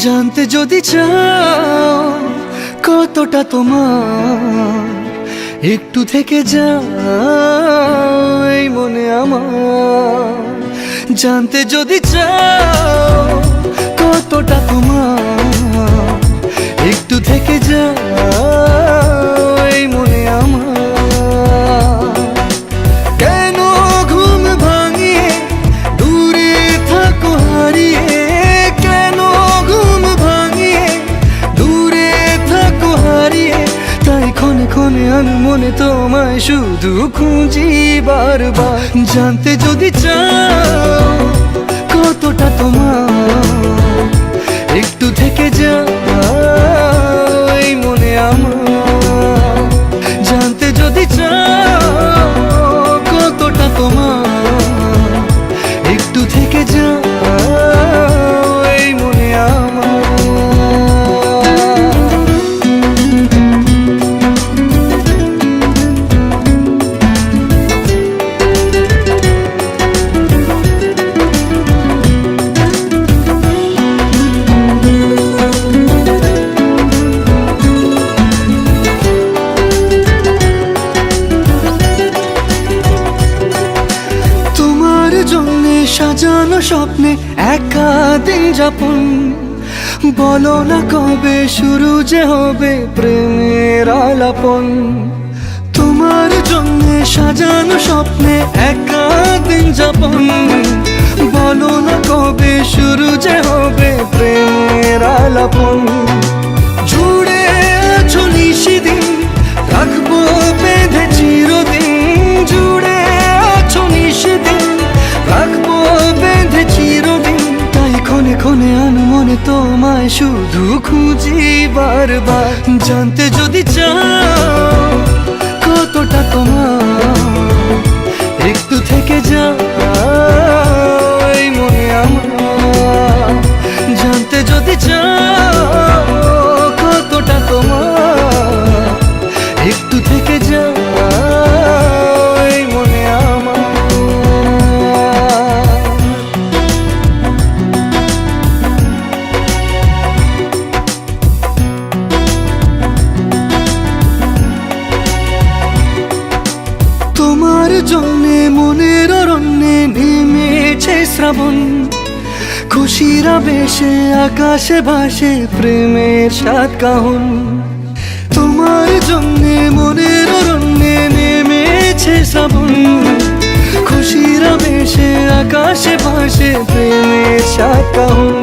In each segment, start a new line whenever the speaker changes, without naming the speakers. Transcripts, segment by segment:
জানতে যদি চাও কতটা তোমার, একটু থেকে যাও এই মনে আমার। জানতে যদি চাও কতটা তোমার, একটু থেকে যাও এই মনে আমার। কেন ঘুম ভাঙিয়ে দূরে থাকো হারিয়ে, কেন ঘুম ভাঙিয়ে দূরে থাকো হারিয়ে, তাই ক্ষণে ক্ষণে আমি মনে তোমায় শুধু খুঁজি বারবার। জানতে যদি চাও কতটা তোমার, একটু থেকে যাও এই মনে আমার। জানতে যদি চাও কতটা তোমার, একটু থেকে যাও এই মনে আমার। সাজানো স্বপ্নে একা দিন যাপন, বলো না কবে শুরু যে হবে প্রেমের আলাপন। তোমার জন্য সাজানো স্বপ্নে একা দিন যাপন, বলো না কবে শুরু যে হবে প্রেমের আলাপন। জুড়ে আছো নিশিদিন, রাখবো বেঁধে চিরদিন। জুড়ে আছো নিশিদিন, রাখবো বেঁধে চিরদিন, তাই ক্ষণে ক্ষণে আনমনে তোমায় শুধু খুঁজি বারবার। জানতে যদি চাও কতটা তোমার, একটু থেকে যাও এই মনে আমার। জানতে যদি চাও কতটা তোমার, একটু থেকে যাও এই মনে আমার। তোমার জন্যে মনের অরণ্যে নেমেছে শ্রাবণ, খুশির আবেশে আকাশে ভাসে প্রেমের সাত কাহন। তোমার জন্যে মনের অরণ্যে নেমেছে শ্রাবণ, খুশির আবেশে আকাশে ভাসে প্রেমের সাত কাহন।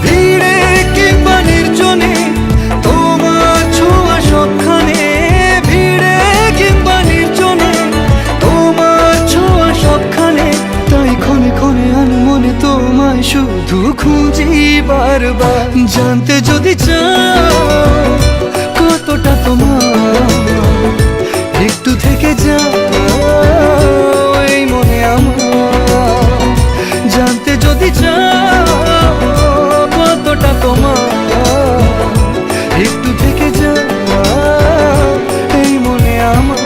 ভিড়ে কিংবা নির্জনে তোমার ছোঁয়া সবখানে, ভিড়ে কিংবা নির্জনে তোমার ছোঁয়া সবখানে, তাই ক্ষণে ক্ষণে আনমনে তোমায় শুধু খুঁজি বারবার। জানতে যদি চাও কতটা তোমার, একটু থেকে যাও এই মনে আমার। জানতে যদি চাও কতটা তোমার, একটু থেকে যাও এই মনে আমার।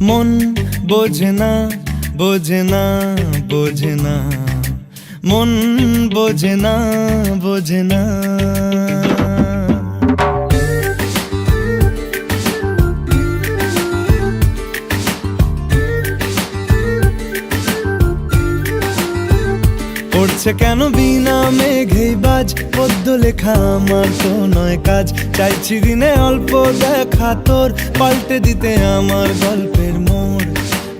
মন বোঝে না বোঝে না বোঝে না, মন বোঝে না বোঝে না। পড়ছে কেন বিনা মেঘেই বাজ, পদ্য লেখা আমার তো নয় কাজ। চাইছি দিনে অল্প দেখা তোর, পাল্টে দিতে আমার গল্পের মোড়।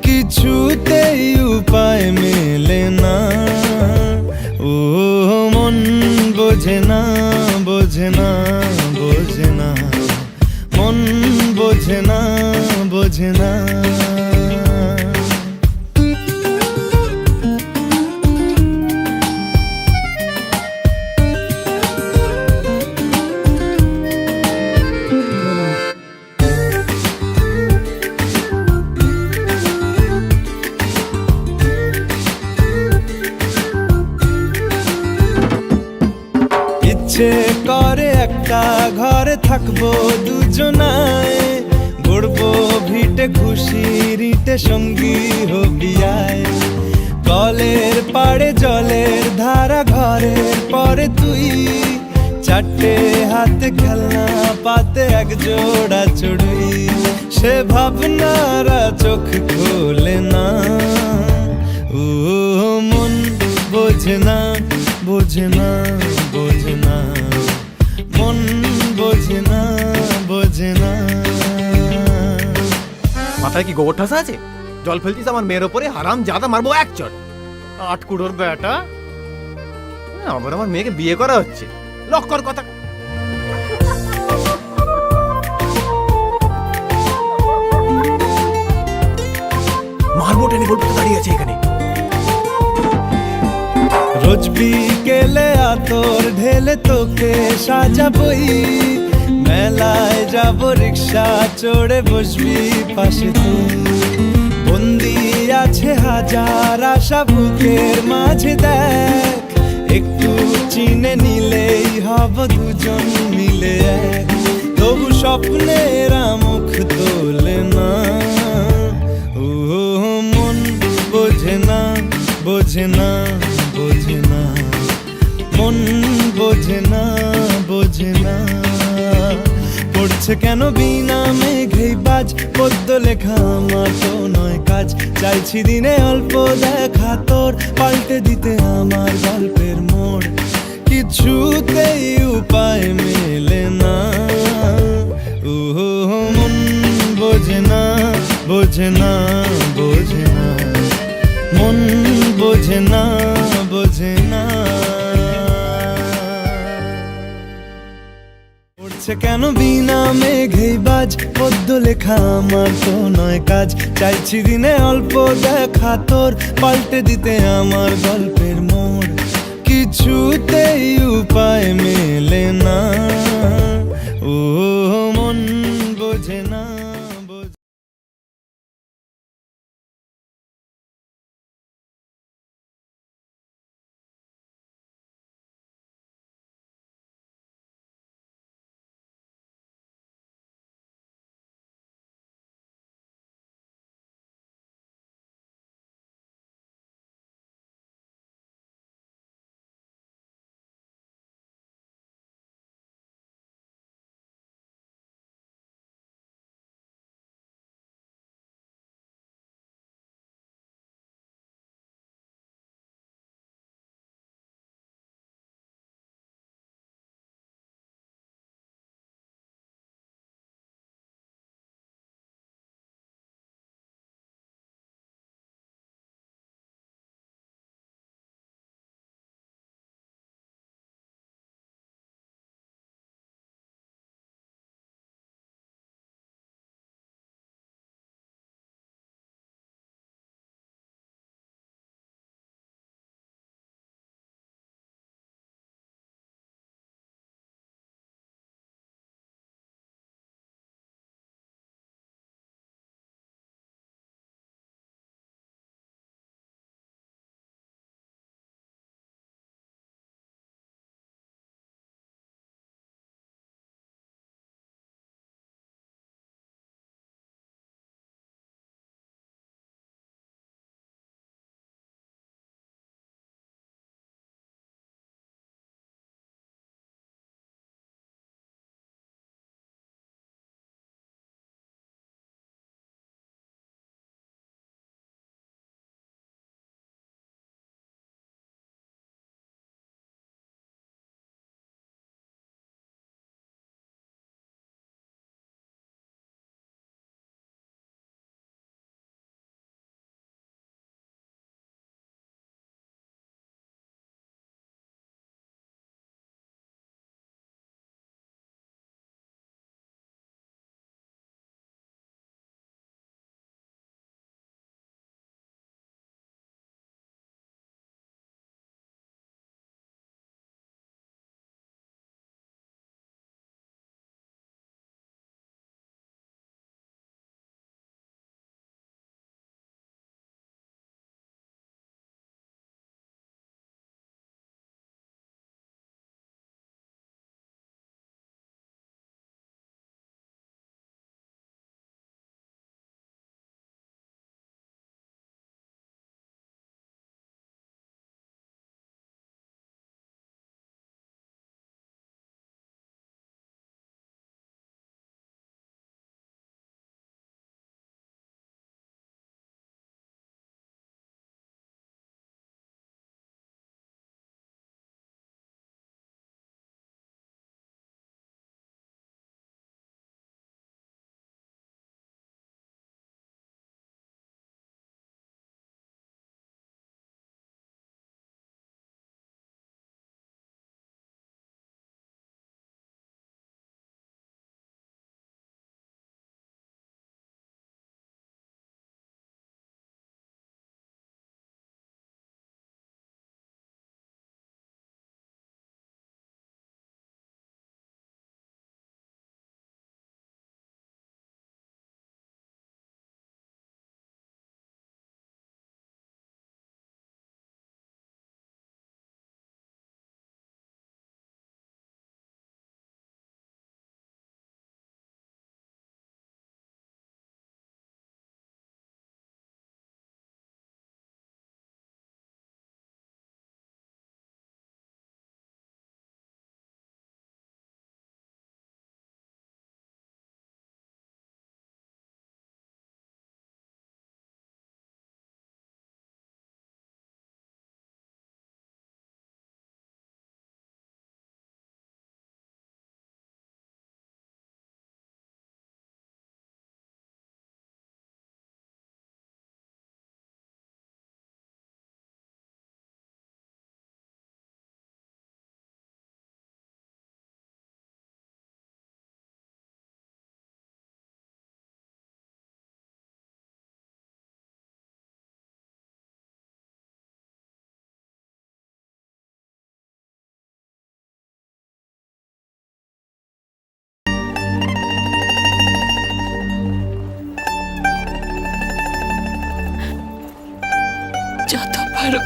কিছুতেই উপায় মেলে না, ও মন বোঝে না বোঝে না বোঝে না, মন বোঝে না বোঝে না। ইচ্ছে করে একটা একটা ঘরে থাকবো দুজনায়, গড়বো ভিটে খুশির ইটে সঙ্গী হবি আয়। কলের পাড়ে জলের ধারা ঘরের পরে তুই, চারটে হাতে খেলনা পাতে এক জোড়া চড়ুই। সে ভাবনারা চোখ খোলে না, ও মন বোঝে না, বোঝে না, বোঝে না, মন বোঝে না, বোঝে না।
মাথায় কি গোবর ঠাসা আছে? জল ফেলছিস আমার মেয়ের ওপরে, হারাম জাদা, মারবো এক চট। আটকুড়োর বেটা, আবার আমার মেয়েকে বিয়ে করা হচ্ছে, লক কর কথা। মারবো টেনে, গল্পটা দাঁড়িয়ে আছে এখানে।
রোজ বিকেলে আতর ঢেলে তোকে সাজাবই, মেলায় যাব রিক্সা চড়ে বসবি পাশে তুই। বন্দি আছে হাজার আশা বুকের মাঝে, দেখ একটু চিনে নিলেই হব দুজন মিলে এক। তবু স্বপ্নেরা মুখ তোলে না, ও মন বোঝে না, বোঝে না, বোঝে না, মন বোঝে না, বোঝে না। পড়ছে কেন বিনা মেঘেই বাজ, পদ্য লেখা আমার তো নয় কাজ। চাইছি দিনে অল্প দেখা তোর, পাল্টে দিতে আমার গল্পের মোড়। কিছুতেই উপায় মেলে না, ও মন বোঝে না, বোঝে না, বোঝে না, মন বোঝে না, বোঝে না। পড়ছে কেন বিনা মেঘেই বাজ, পদ্য লেখা আমার তো নয় কাজ। চাইছি দিনে অল্প দেখা তোর, পাল্টে দিতে আমার গল্পের মোড়। কিছুতেই উপায় মেলে না, ও মন বোঝে না।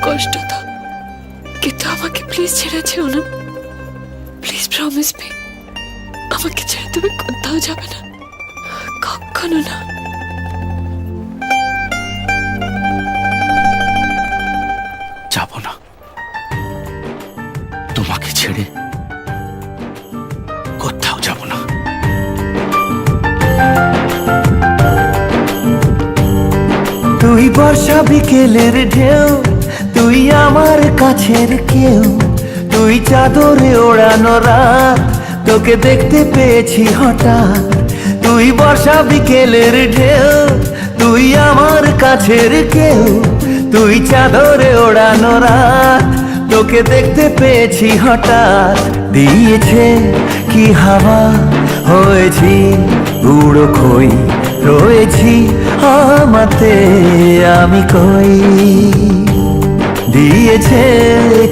কষ্ট দাও, কিন্তু আমাকে প্লিজ ছেড়ে যেও না। প্লিজ প্রমিস মি, আমাকে ছেড়ে তুমি কোথাও যাবে না, কখনো না।
যাব না, তোমাকে ছেড়ে কোথাও যাব না। তুই বর্ষা বিকেলের ঢেউ, তুই আমার কাছের কেউ, তুই চাদরে ওড়ানো রাত, তোকে দেখতে পেয়েছি হঠাৎ। তুই বর্ষা বিকেলের ঢেউ, তুই আমার কাছের কেউ, তুই চাদরে ওড়ানো রাত, তোকে দেখতে পেয়েছি হঠাৎ। দিয়েছে কি হাওয়া, হয়েছি উড়ো খই, রয়েছি আমাতে আমি কই। দিয়েছে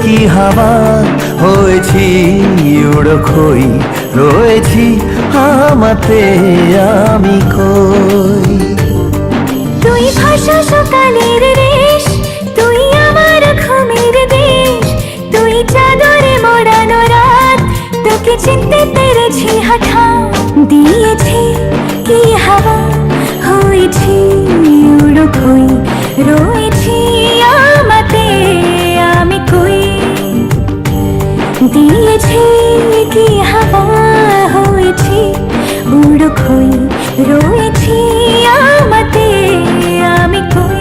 কি হাওয়া, হয়েছি উড়ো খই, রয়েছি আমাতে আমি কই।
তুই ভাষা সকালের রেশ, তুই আমার ঘুমের দেশ, তুই চাদরে মোড়ানো রাত, তোকে চিনতে পেরেছি হঠাৎ। দিয়েছি কি হাওয়া, হয়েছি উড়ো খই, রয়েছি আমাতে আমি কই। দিয়েছি কি হাওয়া, হয়েছি উড়ো খই, রয়েছি আমাতে আমি কই।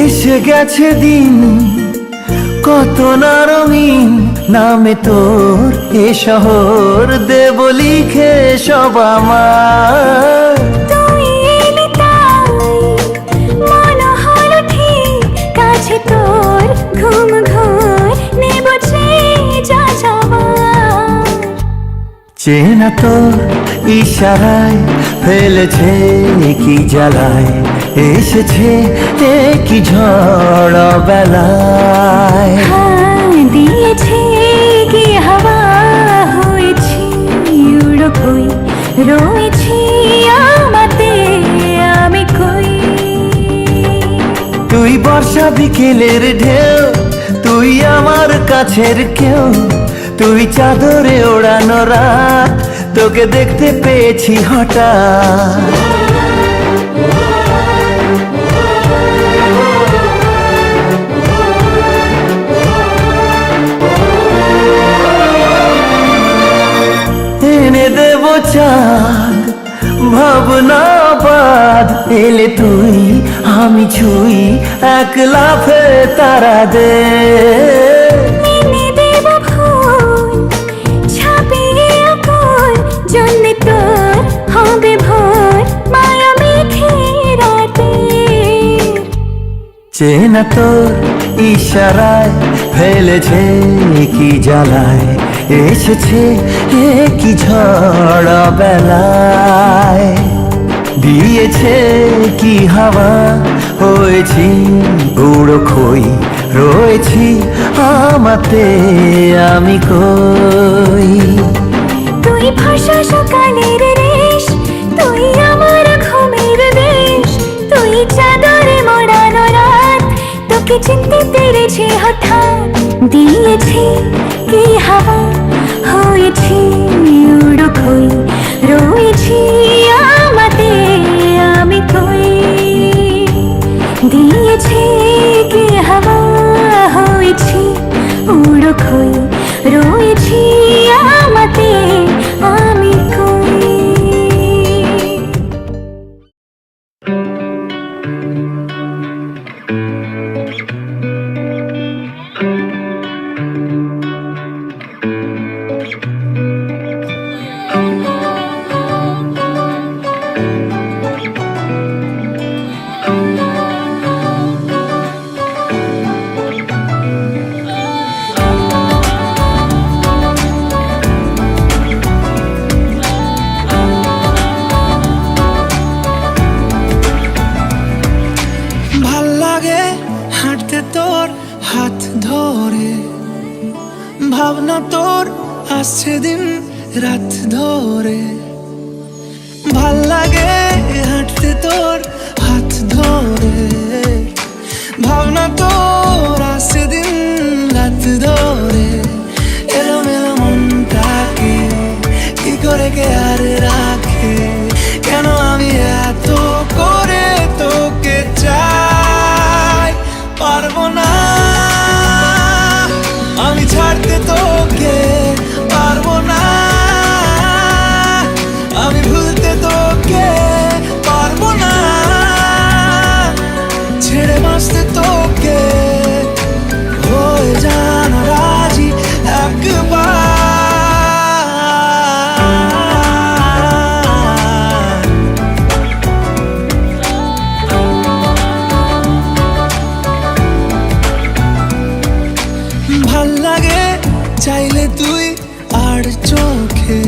এসে গেছে দিন কত না রঙিন, নামে তোর এ শহর দেব লিখে সব আমার।
তুই এলি তাই মনে হলো ঠিক, কাছে তোর ঘুম ঘোর নেব যা যাবার।
চেনা তোর ইশারায় ফেলেছে কি জ্বালায়, এসেছে কি ঝড় বেলায়।
দিয়েছে কি হাওয়া, হয়েছি উড়ো খই, রয়েছি আমাতে আমি কই।
তুই বর্ষা বিকেলের ঢেউ, তুই আমার কাছের কেউ, তুই চাদরে ওড়ানো রাত, তোকে দেখতে পেয়েছি হঠাৎ। এনে দেব চাঁদ ভাবনা বাদ, এলে তুই আমি ছুই এক লাফে তারা দে।
এনে দেব ফুল ছাপিয়ে আকুল, জন্যে তোর হবে ভোর মায়া মেঘে রাতে।
চেনা তোর ইশারায় ফেলেছে কি জ্বালায়, এসেছে কি ঝড় বেলায়। দিয়েছে কি হাওয়া, হয়েছি উড়ো খই, রয়েছি আমাতে আমি কই।
তুই ভাষা সকালের রেশ, তুই আমার ঘুমের দেশ, তুই চাদরে মোড়ানো রাত, তোকে চিনতে পেরেছি হঠাৎ। দিয়েছি কি হাওয়া, হয়েছি উড়ো খই, রয়েছি আমাতে আমি কই। দিয়েছি কি হাওয়া, হয়েছি উড়ো খই, রয়েছি আমাতে আমি কই।
ভাবনা তোর আসছে দিন রাত ধরে, ভাল লাগে হাঁটতে তোর হাত ধরে। ভাবনা তোর আসছে দিন রাত ধরে, এলোমেলো মনটাকে কি করে কে আর রাখে। কেন আমি এত করে তোকে চাই, পারবো না আমি ছাড়তে তোকে, পারবো না আমি ভুলতে তোকে, পারবো না ছেড়ে বাঁচতে তোকে। হয়ে জানা রাজি একবার, ভাল লাগে চাইলে তুই আর চোখে,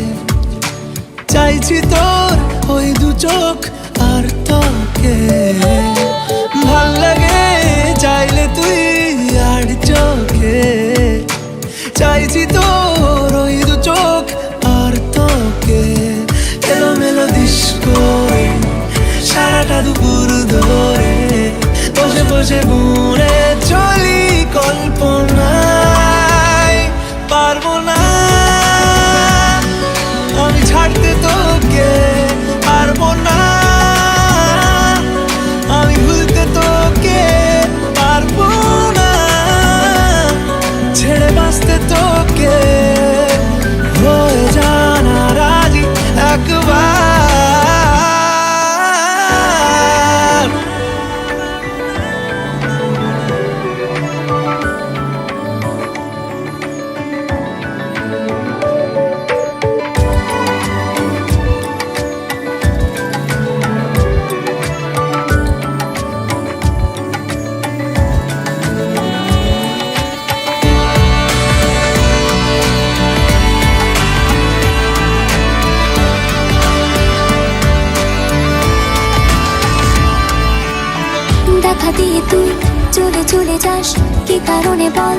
চাইছি তোর ওই দু চোখ আর তোকে। ভাল লাগে চাইলে তুই আর চোখে, চাইছি তোর ওই দু চোখ আর তোকে। এলোমেলো দিস করে সারাটা দুপুর ধরে, বসে বসে বুড়ে চলি কল্পনায়। পারবো না আমি ছাড়তে তোকে, পারবো না আমি ভুলতে তোকে, পারবো না ছেড়ে বাঁচতে তোকে। হয়ে জানা রাজি একবার,
দেখা দিয়ে তুই চলে চলে যাস, কি কারণে বল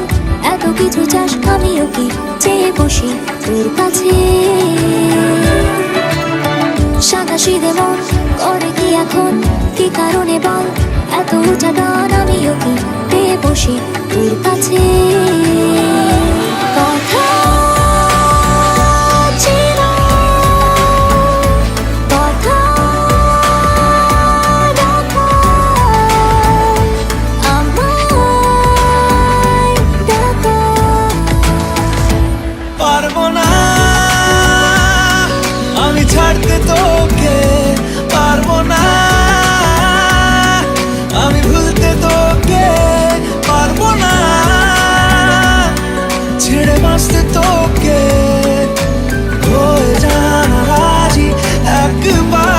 এত কিছু চাস। আমিও কি চেয়ে বসি তোর কাছে, সাদা সিধে মন করে কি এখন, কি কারণে বল এত উঁচা ডান। আমিও কি পেয়ে বসি তোর কাছে, কথা ছিল, কথা রাখা, আমায় ডাকা।
পারবো না আমি ছাড়তে তোকে, পারবো না আমি ভুলতে তোকে, পারবো না ছেড়ে বাঁচতে তোকে। হয়ে জানা রাজি একবার,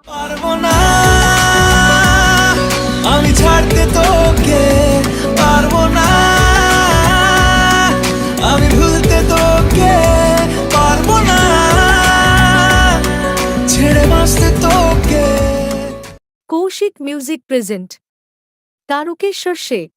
পারবো না আমি ছাড়তে তোকে, পারবো না আমি ভুলতে তোকে, পারবো না ছেড়ে বাঁচতে তোকে।
Kaushik music present Tarakeswar Sheikh.